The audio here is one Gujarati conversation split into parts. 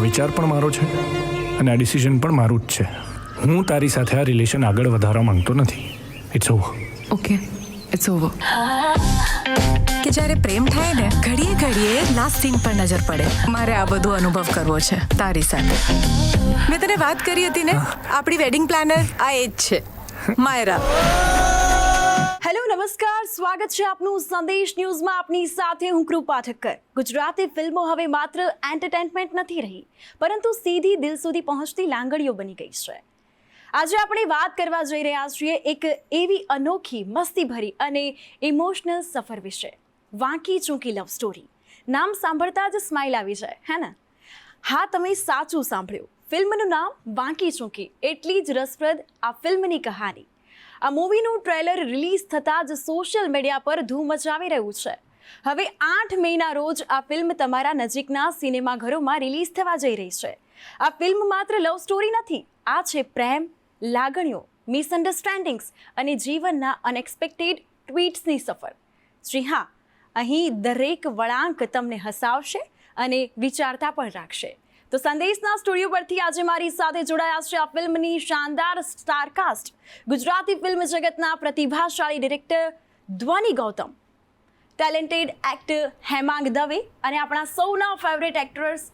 વિચાર પણ મારો છે અને આ ડિસિઝન પણ મારું જ છે. હું તારી સાથે આ રિલેશન આગળ વધારવા માંગતો નથી. It's over. Okay, it's over. કે જ્યારે પ્રેમ થાય ને ઘડીએ ઘડીએ લાસ્ટ સીન પર નજર પડે. મારે આ બધું અનુભવ કરવો છે તારી સાથે. મેં તને વાત કરી હતી ને, આપણી વેડિંગ પ્લાનર આ એ જ છે, માયરા. હેલો, નમસ્કાર, સ્વાગત છે આપનું સંદેશ ન્યૂઝમાં. આપની સાથે હું કૃપા ઠક્કર. ગુજરાતી ફિલ્મો હવે માત્ર એન્ટરટેનમેન્ટ નથી રહી, પરંતુ સીધી દિલ સુધી પહોંચતી લાંગડીઓ બની ગઈ છે. આજે આપણે વાત કરવા જઈ રહ્યા છીએ એક એવી અનોખી, મસ્તીભરી અને ઇમોશનલ સફર વિશે. વાંકી ચૂંકી લવ સ્ટોરી. નામ સાંભળતા જ સ્માઇલ આવી જાય, હે ને? હા, તમે સાચું સાંભળ્યું. ફિલ્મનું નામ વાંકી ચૂંકી. એટલી જ રસપ્રદ આ ફિલ્મની કહાની. આ મૂવીનું ટ્રેલર રિલીઝ થતાં જ સોશિયલ મીડિયા પર ધૂમ મચાવી રહ્યું છે. હવે 8 મેના રોજ આ ફિલ્મ તમારા નજીકના સિનેમાઘરોમાં રિલીઝ થવા જઈ રહી છે. આ ફિલ્મ માત્ર લવ સ્ટોરી નથી, આ છે પ્રેમ, લાગણીઓ, મિસઅન્ડરસ્ટેન્ડિંગ્સ અને જીવનના અનએક્સપેક્ટેડ ટ્વીટ્સની સફર. જી હા, અહીં દરેક વળાંક તમને હસાવશે અને વિચારતા પણ રાખશે. તો સંદેશના સ્ટુડિયો પરથી આજે મારી સાથે જોડાયા છે આ ફિલ્મની શાનદાર સ્ટારકાસ્ટ. ગુજરાતી ફિલ્મ જગતના પ્રતિભાશાળી ડિરેક્ટર ધ્વની ગૌતમ, ટેલેન્ટેડ એક્ટર હેમાંગ દવે અને આપણા સૌના ફેવરેટ એક્ટર્સ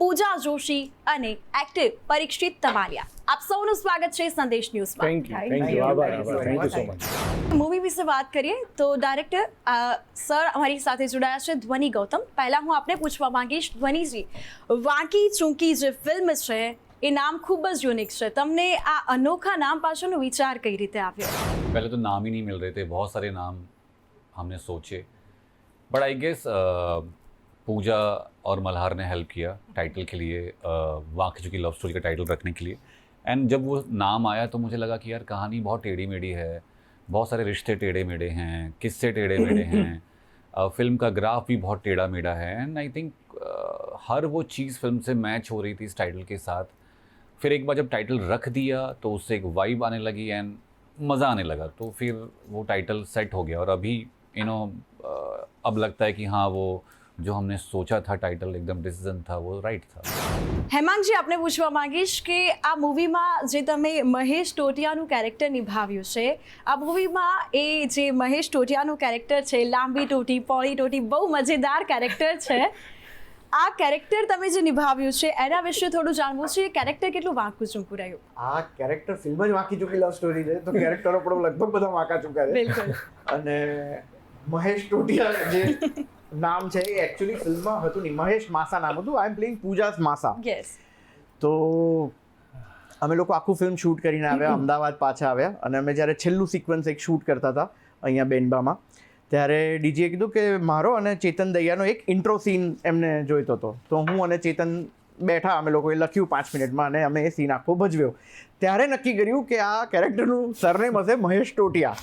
પૂજા જોશી અને એક્ટર પરીક્ષિત તમાલિયા. આપ સૌનું સ્વાગત છે સંદેશ ન્યૂઝમાં. Thank you. આભાર. Thank you so much. Movie વિશે વાત કરીએ તો ડાયરેક્ટર સર અમારી સાથે જોડાયા છે ધ્વની ગૌતમ. પહેલાં હું આપને પૂછવા માંગીશ, ધ્વનીજી, વાંકી ચૂંકી જે ફિલ્મ છે એ નામ ખૂબ જ યુનિક છે. તમને આ અનોખા નામ પાછળનો વિચાર કઈ રીતે આવ્યો? पहले तो नाम ही नहीं मिल रहे थे, बहुत सारे नाम हमने सोचे, बट आई गेस पूजा और मल्हार ने हेल्प किया टाइटल के लिए, वांकी चूंकी लव स्टोरी का टाइटल रखने के लिए. एंड जब वो नाम आया तो मुझे लगा कि यार कहानी बहुत टेढ़ी मेढ़ी है, बहुत सारे रिश्ते टेढ़े मेढ़े हैं, किस्से टेढ़े मेढ़े हैं, फिल्म का ग्राफ भी बहुत टेढ़ा मेढ़ा है. एंड आई थिंक हर वो चीज़ फिल्म से मैच हो रही थी इस टाइटल के साथ. फिर एक बार जब टाइटल रख दिया तो उससे एक वाइब आने लगी एंड मज़ा आने लगा, तो फिर वो टाइटल सेट हो गया. और अभी अब लगता है कि हाँ, वो जो हमने सोचा था टाइटल एकदम डिसीजन था वो राइट था. હેમાંગજી, આપને પૂછવા માંગીશ કે આ મૂવીમાં જે તમે મહેશ ટોટિયાનું કેરેક્ટર નિભાવ્યું છે, આ મૂવીમાં એ જે મહેશ ટોટિયાનું કેરેક્ટર છે, લાંબી ટોટી, પોળી ટોટી, બહુ મજેદાર કેરેક્ટર છે. આ કેરેક્ટર તમે જે નિભાવ્યું છે એના વિશે થોડું જાણવું છે. કેરેક્ટર કેટલું વાંકું ચૂંકું રહ્યું? આ કેરેક્ટર ફિલ્મ જ વાંકી ચૂકી લવ સ્ટોરી છે, તો કેરેક્ટરો પણ લગભગ બધા વાંકા ચૂક્યા છે. બિલકુલ. અને મહેશ ટોટિયા જે નામ છે એ એકચ્યુઅલી ફિલ્મમાં હતું નહીં, મહેશ માસા નામ હતું. આઈ એમ પ્લેઇંગ પૂજાસ માસા. યસ. તો અમે લોકો આખું ફિલ્મ શૂટ કરીને આવ્યા, અમદાવાદ પાછા આવ્યા, અને અમે જ્યારે છેલ્લું સિક્વન્સ એક શૂટ કરતા હતા અહીંયા બેનબામાં, ત્યારે ડીજીએ કીધું કે મારો અને ચેતન દૈયાનો એક ઇન્ટ્રો સીન એમને જોઈતો હતો. તો હું અને ચેતન બેઠા, અમે લોકોએ લખ્યું 5 મિનિટમાં અને અમે એ સીન આખો ભજવ્યો. ત્યારે નક્કી કર્યું કે આ કેરેક્ટરનું સરનેમ હશે મહેશ ટોટિયા.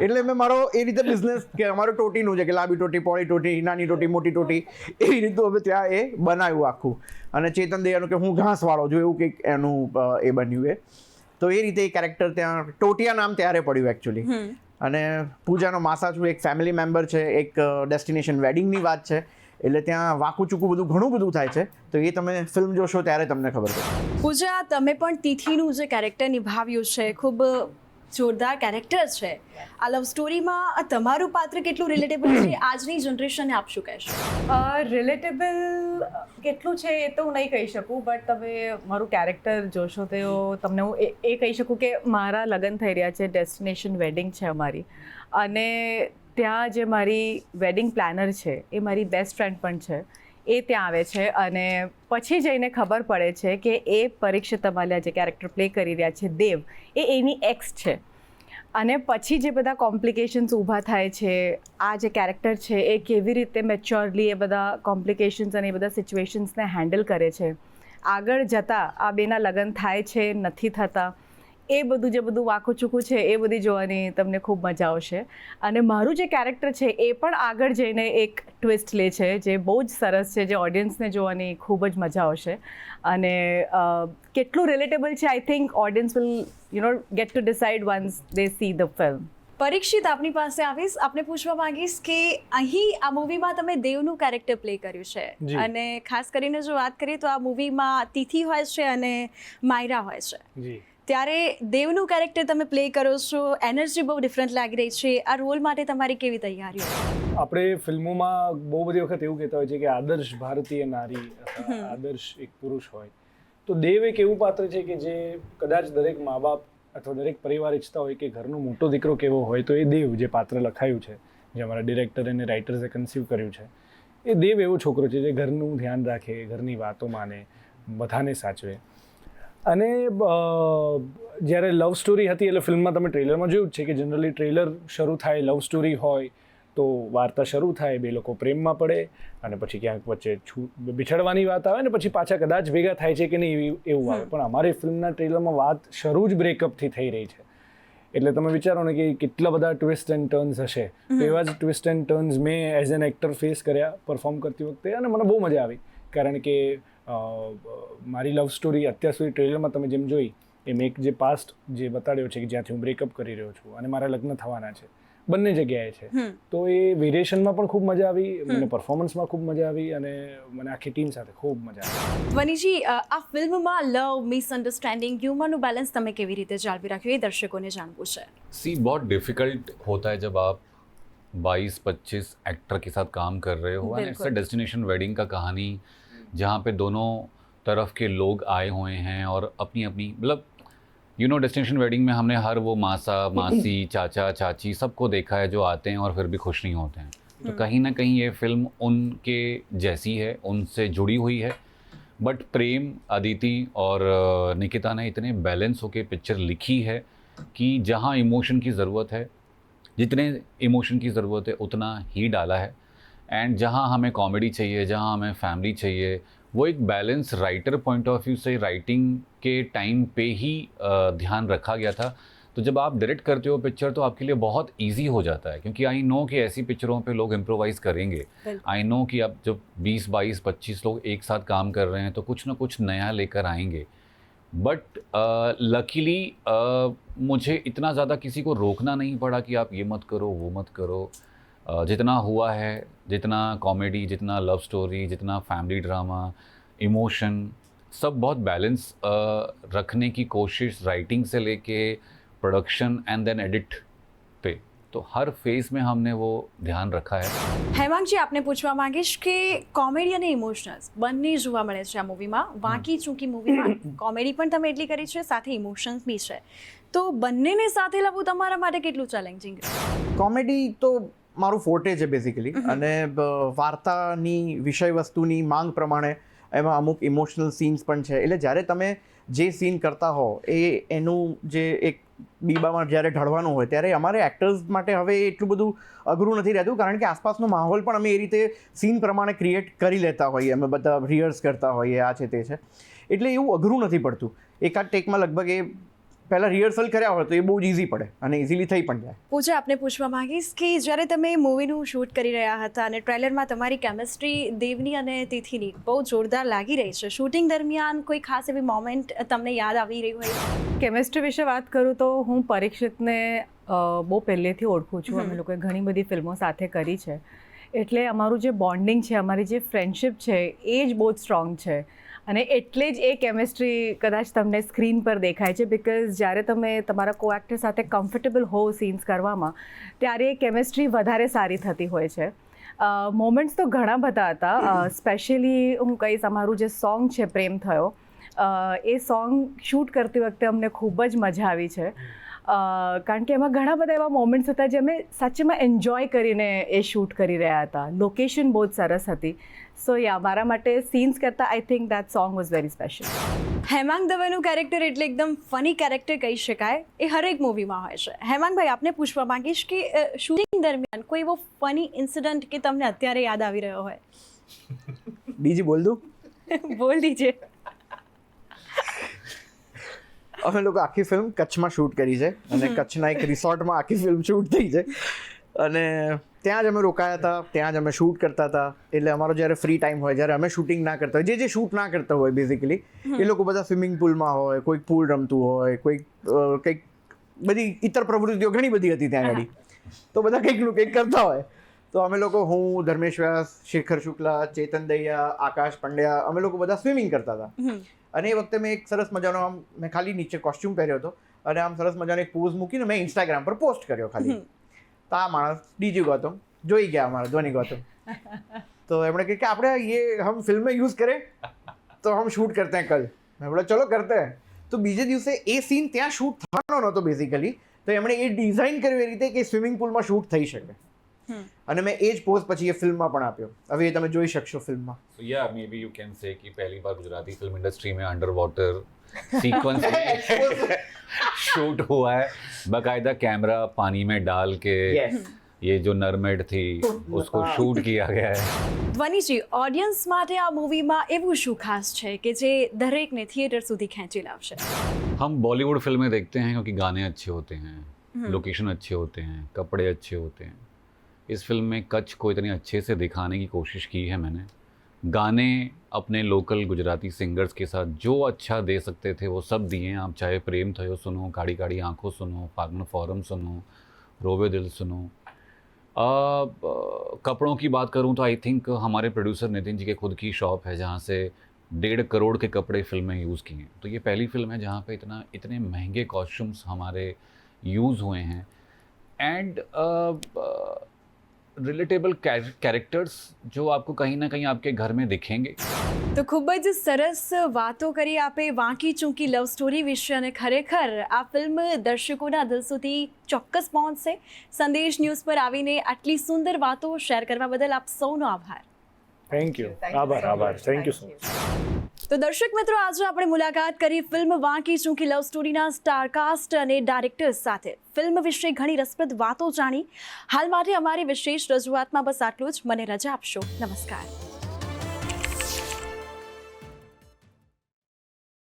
એટલે મેં મારો એ રીતે બિઝનેસ કે અમારું ટોટીનું છે કે લાંબી ટોટી, પોળી ટોટી, નાની ટોટી, મોટી ટોટી, એવી રીતનું અમે ત્યાં એ બનાવ્યું આખું. અને ચેતન દૈયાનું કે હું ઘાસવાળો છું, એવું કંઈક એનું એ બન્યું એ. તો એ રીતે એ કેરેક્ટર ત્યાં ટોટિયા નામ ત્યારે પડ્યું એકચ્યુઅલી. અને પૂજાનો માસા છું, એક ફેમિલી મેમ્બર છે, એક ડેસ્ટિનેશન વેડિંગની વાત છે, એટલે ત્યાં વાંકું ચૂકું બધું ઘણું બધું થાય છે. તો એ તમે ફિલ્મ જોશો ત્યારે તમને ખબર પડે. પૂજા, તમે પણ તિથિનું જે કેરેક્ટર નિભાવ્યું છે, ખૂબ જોરદાર કેરેક્ટર છે. આ લવ સ્ટોરીમાં તમારું પાત્ર કેટલું રિલેટેબલ છે આજની જનરેશનને આપ શું કહેશો? રિલેટેબલ કેટલું છે એ તો હું નહીં કહી શકું, બટ તમે મારું કેરેક્ટર જોશો તો તમને હું એ કહી શકું કે મારા લગ્ન થઈ રહ્યા છે, ડેસ્ટિનેશન વેડિંગ છે અમારી, અને ત્યાં જે મારી વેડિંગ પ્લાનર છે એ મારી બેસ્ટ ફ્રેન્ડ પણ છે, એ ત્યાં આવે છે. અને પછી જઈને ખબર પડે છે કે એ પરીક્ષિત તમાલિયા જે કેરેક્ટર પ્લે કરી રહ્યા છે દેવ, એ એની એક્સ છે. અને પછી જે બધા કોમ્પ્લિકેશન્સ ઊભા થાય છે, આ જે કેરેક્ટર છે એ કેવી રીતે મેચ્યોરલી એ બધા કોમ્પ્લિકેશન્સ અને એ બધા સિચ્યુએશન્સને હેન્ડલ કરે છે, આગળ જતાં આ બેના લગ્ન થાય છે, નથી થતા, એ બધું જે બધું વાંકું ચૂકું છે એ બધી જોવાની તમને ખૂબ મજા આવશે. અને મારું જે કેરેક્ટર છે એ પણ આગળ જઈને એક ટ્વિસ્ટ લે છે જે બહુ જ સરસ છે, જે ઓડિયન્સને જોવાની ખૂબ જ મજા આવશે. અને કેટલું રિલેટેબલ છે I think audience will get two decide once they see the film. Parikshit આપની પાસે આવીશ, આપને પૂછવા માંગીશ કે અહીં આ મૂવીમાં તમે દેવનું કેરેક્ટર પ્લે કર્યું છે જી. અને ખાસ કરીને જો વાત કરીએ તો આ મૂવીમાં તિથિ હોય છે અને માયરા હોય છે. જી ત્યારે દેવનું કેરેક્ટર તમે પ્લે કરો છો, એનર્જી બહુ ડિફરન્ટ લાગી રહી છે. આ રોલ માટે તમારી કેવી તૈયારીઓ? આપણે ફિલ્મોમાં બહુ બધી વખત એવું કહેતા હોય છે કે આદર્શ ભારતીય નારી અથવા આદર્શ એક પુરુષ હોય, તો દેવ એક એવું પાત્ર છે કે જે કદાચ દરેક મા બાપ અથવા દરેક પરિવાર ઈચ્છતા હોય કે ઘરનો મોટો દીકરો કેવો હોય, તો એ દેવ જે પાત્ર લખાયું છે, જે અમારા ડિરેક્ટર અને રાઇટર્સે કન્સીવ કર્યું છે, એ દેવ એવો છોકરો છે જે ઘરનું ધ્યાન રાખે, ઘરની વાતો માને, બધાને સાચવે. અને જ્યારે લવ સ્ટોરી હતી એટલે ફિલ્મમાં તમે ટ્રેલરમાં જોયું જ છે કે જનરલી ટ્રેલર શરૂ થાય, લવ સ્ટોરી હોય તો વાર્તા શરૂ થાય, બે લોકો પ્રેમમાં પડે અને પછી ક્યાંક વચ્ચે બિછડવાની વાત આવે ને પછી પાછા કદાચ ભેગા થાય છે કે નહીં એવું આવે. પણ અમારી ફિલ્મના ટ્રેલરમાં વાત શરૂ જ બ્રેકઅપથી થઈ રહી છે. એટલે તમે વિચારો ને કે કેટલા બધા ટ્વિસ્ટ એન્ડ ટર્ન્સ હશે. તો એવા જ ટ્વિસ્ટ એન્ડ ટર્ન્સ મેં એઝ એન એક્ટર ફેસ કર્યા પરફોર્મ કરતી વખતે, અને મને બહુ મજા આવી. કારણ કે મારી લવ સ્ટોરી અત્યાર સુધી ટ્રેલરમાં તમે જેમ જોઈ એમ એક જે પાસ્ટ જે બતાડ્યો છે કે જ્યાંથી હું બ્રેકઅપ કરી રહ્યો છું અને મારા લગ્ન થવાના છે, બંને જગ્યાએ છે. તો એ વેરિએશનમાં પણ ખૂબ મજા આવી, મને પરફોર્મન્સમાં ખૂબ મજા આવી અને મને આખી ટીમ સાથે ખૂબ મજા આવી. વનીજી, આ ફિલ્મમાં લવ, મિસઅન્ડરસ્ટેન્ડિંગ, હ્યુમરનું બેલેન્સ તમે કેવી રીતે જાળવી રાખ્યું એ દર્શકોને જાણવું છે. सी बहुत डिफिकल्ट होता है जब आप 22-25 एक्टर के साथ काम कर रहे हो, and it's a destination wedding का कहानी जहाँ पे दोनों तरफ के लोग आए हुए हैं और अपनी अपनी मतलब यू नो डेस्टिनेशन वेडिंग में हमने हर वो मासा मासी चाचा चाची सबको देखा है जो आते हैं और फिर भी खुश नहीं होते हैं. तो कहीं ना कहीं ये फिल्म उनके जैसी है, उनसे जुड़ी हुई है. बट प्रेम, अदिति और निकिता ने इतने बैलेंस होके पिक्चर लिखी है कि जहाँ इमोशन की ज़रूरत है, जितने इमोशन की ज़रूरत है उतना ही डाला है. एंड जहाँ हमें कॉमेडी चाहिए, जहाँ हमें फैमिली चाहिए, वो एक balance writer point of view से राइटिंग के टाइम पे ही ध्यान रखा गया था. तो जब आप डायरेक्ट करते हो पिक्चर तो आपके लिए बहुत इजी हो जाता है, क्योंकि आई नो कि ऐसी पिक्चरों पे लोग इम्प्रोवाइज़ करेंगे. आई नो कि अब जब 20, 22, 25 लोग एक साथ काम कर रहे हैं तो कुछ ना कुछ नया लेकर आएंगे. बट लकीली मुझे इतना ज़्यादा किसी को रोकना नहीं पड़ा कि आप ये मत करो वो मत करो. जितना हुआ है, जितना कॉमेडी, जितना लव स्टोरी, जितना फैमिली ड्रामा, इमोशन, सब बहुत बैलेंस रखने की कोशिश राइटिंग से लेके प्रोडक्शन एंड देन एडिट पे, तो हर फेज में हमने वो ध्यान रखा है. હેમાંગજી, આપને પૂછવા માંગીશ કે કોમેડી અને ઇમોશનલ્સ બંને જોવા મળે છે આ મૂવીમાં. વાંકી ચૂંકી મૂવીમાં કોમેડી પણ તમે એટલી કરી છે, સાથે ઇમોશન્સ બી છે. તો બંનેને સાથે લાવવું તમારા માટે કેટલું ચેલેન્જિંગ? કોમેડી તો મારું ફોર્ટે છે બેઝિકલી, અને વાર્તાની વિષય વસ્તુની માંગ પ્રમાણે એમાં અમુક ઇમોશનલ સીન્સ પણ છે. એટલે જ્યારે તમે જે સીન કરતા હો એનું જે એક બીબામાં જ્યારે ઢળવાનું હોય ત્યારે અમારે એક્ટર્સ માટે હવે એટલું બધું અઘરું નથી રહેતું, કારણ કે આસપાસનો માહોલ પણ અમે એ રીતે સીન પ્રમાણે ક્રિએટ કરી લેતા હોઈએ, અમે બધા રિહર્સ કરતા હોઈએ, આ છે તે છે. એટલે એવું અઘરું નથી પડતું. એકાદ ટેકમાં લગભગ એ પહેલાં રિહર્સલ કર્યા હોય તો એ બહુ જ ઇઝી પડે અને ઇઝીલી થઈ પણ જાય. પૂજા, આપને પૂછવા માંગીશ કે જ્યારે તમે મૂવીનું શૂટ કરી રહ્યા હતા અને ટ્રેલરમાં તમારી કેમિસ્ટ્રી દેવની અને તિથિની બહુ જોરદાર લાગી રહી છે, શૂટિંગ દરમિયાન કોઈ ખાસ એવી મોમેન્ટ તમને યાદ આવી રહી હોય? કેમિસ્ટ્રી વિશે વાત કરું તો હું પરીક્ષિતને બહુ પહેલેથી ઓળખું છું. અમે લોકોએ ઘણી બધી ફિલ્મો સાથે કરી છે, એટલે અમારું જે બોન્ડિંગ છે, અમારી જે ફ્રેન્ડશિપ છે એ જ બહુ જ સ્ટ્રોંગ છે. અને એટલે જ એ કેમિસ્ટ્રી કદાચ તમને સ્ક્રીન પર દેખાય છે, બિકોઝ જ્યારે તમે તમારા કો એક્ટર સાથે કમ્ફર્ટેબલ હો સીન્સ કરવામાં, ત્યારે એ કેમિસ્ટ્રી વધારે સારી થતી હોય છે. મોમેન્ટ્સ તો ઘણા બધા હતા. સ્પેશિયલી હું કહીશ અમારું જે સોંગ છે પ્રેમ થયો, એ સોંગ શૂટ કરતી વખતે અમને ખૂબ જ મજા આવી છે. કારણ કે એમાં ઘણા બધા એવા મોમેન્ટ્સ હતા જે અમે સાચેમાં એન્જોય કરીને એ શૂટ કરી રહ્યા હતા. લોકેશન બહુ જ સરસ હતી. સો યા, મારા માટે સીન્સ કરતાં I think that song was very special. Hemang દવેનું કેરેક્ટર એટલે એકદમ ફની કેરેક્ટર કહી શકાય, એ હરેક મૂવીમાં હોય છે. હેમાંગભાઈ, આપને પૂછવા માંગીશ કે શૂટિંગ દરમિયાન કોઈ એવો ફની ઇન્સિડન્ટ કે તમને અત્યારે યાદ આવી રહ્યો હોય? બીજી બોલ દઉં? બોલ દીજે. અમે લોકો આખી ફિલ્મ કચ્છમાં શૂટ કરી છે અને કચ્છના એક રિસોર્ટમાં આખી ફિલ્મ શૂટ થઈ છે અને ત્યાં જ અમે રોકાયા હતા, ત્યાં જ અમે શૂટ કરતા હતા. એટલે અમારો જ્યારે ફ્રી ટાઈમ હોય, જ્યારે અમે શૂટિંગ ના કરતા હોય, જે શૂટ ના કરતા હોય બેઝિકલી, એ લોકો બધા સ્વિમિંગ પુલમાં હોય, કોઈક પૂલ રમતું હોય, કોઈક કંઈક બધી ઇતર પ્રવૃત્તિઓ ઘણી બધી હતી ત્યાં આગળ. તો બધા કંઈકનું કંઈક કરતા હોય. તો અમે લોકો, હું, ધર્મેશ વ્યાસ, શેખર શુક્લા, ચેતન દહિયા, આકાશ પંડ્યા, અમે લોકો બધા સ્વિમિંગ કરતા હતા. અને એ વખતે મેં એક સરસ મજાનો આમ મેં ખાલી નીચે કોસ્ટ્યુમ પહેર્યો હતો અને આમ સરસ મજાનો એક પોઝ મૂકીને મેં ઇન્સ્ટાગ્રામ પર પોસ્ટ કર્યો ખાલી. તો આ માણસ ડીજી ગૌતમ જોઈ ગયા, અમારા ધ્વનિ ગૌતમ. તો એમણે કહ્યું કે આપણે ये हम फिल्म में यूज़ करें तो हम शूट करते हैं कल. મેં બોલા ચલો કરતે हैं. તો બીજે દિવસે એ સીન ત્યાં શૂટ થવાનો નહોતો બેઝિકલી. તો એમણે એ ડિઝાઇન કર્યું એ રીતે કે સ્વિમિંગ પુલમાં શૂટ થઈ શકે. અને મેં એ જ પોઝ પછી એ ફિલ્મમાં પણ આપ્યો. હવે એ તમે જોઈ શકશો ફિલ્મમાં. So yeah, maybe you can say कि पहली बार गुजराती फिल्म इंडस्ट्री में अंडर वाटर सीक्वेंस में शूट हुआ है. बाकायदा कैमरा पानी में डाल के યસ. ये जो नरमेड थी उसको शूट किया गया है. ધ્વનિજી, ઓડિયન્સ માટે આ મૂવીમાં એવું શું ખાસ છે કે જે દરેકને થિયેટર સુધી ખેંચી લાવશે? हम बॉलीवुड फिल्में देखते हैं क्योंकि गाने अच्छे होते हैं, लोकेशन अच्छे होते हैं, कपड़े अच्छे होते हैं. इस फिल्म में कच्छ को इतने अच्छे से दिखाने की कोशिश की है मैंने. गाने अपने लोकल गुजराती सिंगर्स के साथ जो अच्छा दे सकते थे वो सब दिए हैं. आप चाहे प्रेम थयो सुनो, काड़ी काड़ी आंखों सुनो, फागुन फॉरम सुनो, रोवे दिल सुनो. कपड़ों की बात करूं तो आई थिंक हमारे प्रोड्यूसर नितिन जी के खुद की शॉप है जहां से 1.5 करोड़ के कपड़े फिल्म में यूज़ किए हैं. तो ये पहली फिल्म है जहाँ पे इतने महंगे कॉस्ट्यूम्स हमारे यूज़ हुए हैं. एंड रिलेटेबल कैरेक्टर्स जो आपको कहीं ना कहीं आपके घर में दिखेंगे. તો ખૂબ જ સરસ વાતો કરી આપે વાંકી ચૂંકી લવ સ્ટોરી વિશે, અને ખરેખર આ ફિલ્મ દર્શકોના દિલ સુધી ચોક્કસ પહોંચશે. સંદેશ ન્યૂઝ પર આવીને આટલી સુંદર વાતો શેર કરવા બદલ આપ સૌનો આભાર. Thank you. આભાર. Thank you so much. તો દર્શક મિત્રો, આજે આપણે મુલાકાત કરી ફિલ્મ વાંકી ચૂંકી લવ સ્ટોરીના સ્ટારકાસ્ટ અને ડાયરેક્ટર્સ સાથે. ફિલ્મ વિશે ઘણી રસપ્રદ વાતો જાણી. હાલ માટે અમારી વિશેષ રજૂઆતમાં બસ આટલું જ. મને રજા આપશો. નમસ્કાર.